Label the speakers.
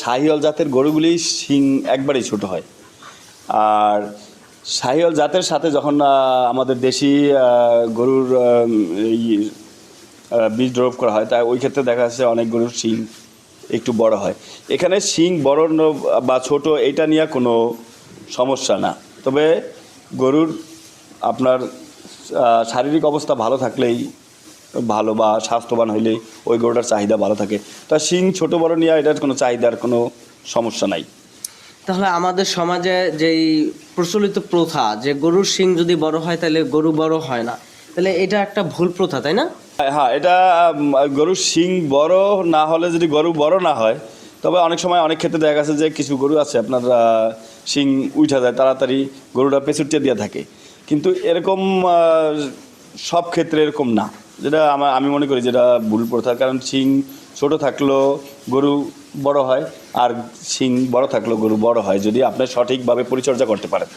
Speaker 1: শাহিওয়াল জাতের গরুগুলি শিং একবারেই ছোট হয়। আর শাহিওয়াল জাতের সাথে যখন আমাদের দেশি গরুর এই বীজ ড্রপ করা হয়, তাই ওই ক্ষেত্রে দেখা যাচ্ছে অনেক গরুর শিং একটু বড় হয়। এখানে শিং বড় বা ছোট এটা নিয়ে কোনো সমস্যা না। তবে গরুর আপনার শারীরিক অবস্থা ভালো থাকলেই ভালো, বা স্বাস্থ্যবান হইলেই ওই গরুটার চাহিদা ভালো থাকে। তা শিং ছোট বড় নিয়ে এটার কোনো চাহিদার কোনো সমস্যা নাই।
Speaker 2: তাহলে আমাদের সমাজে যেই প্রচলিত প্রথা যে গরুর শিং যদি বড় হয় তাহলে গরু বড় হয় না, তাহলে এটা একটা ভুল প্রথা, তাই না?
Speaker 1: হ্যাঁ, এটা গরুর শিং বড় না হলে যদি গরু বড় না হয়, তবে অনেক সময় অনেক ক্ষেত্রে দেখা গেছে যে কিছু গরু আছে আপনার শিং উঠা যায় তাড়াতাড়ি, গরুটা পেছুটিয়ে দিয়ে থাকে। কিন্তু এরকম সব ক্ষেত্রে এরকম না, যেটা আমি মনে করি যেটা ভুল প্রথা। কারণ শিং ছোট থাকলেও গরু বড় হয়, আর শিং বড় থাকলেও গরু বড় হয় যদি আপনি সঠিকভাবে পরিচর্যা করতে পারেন।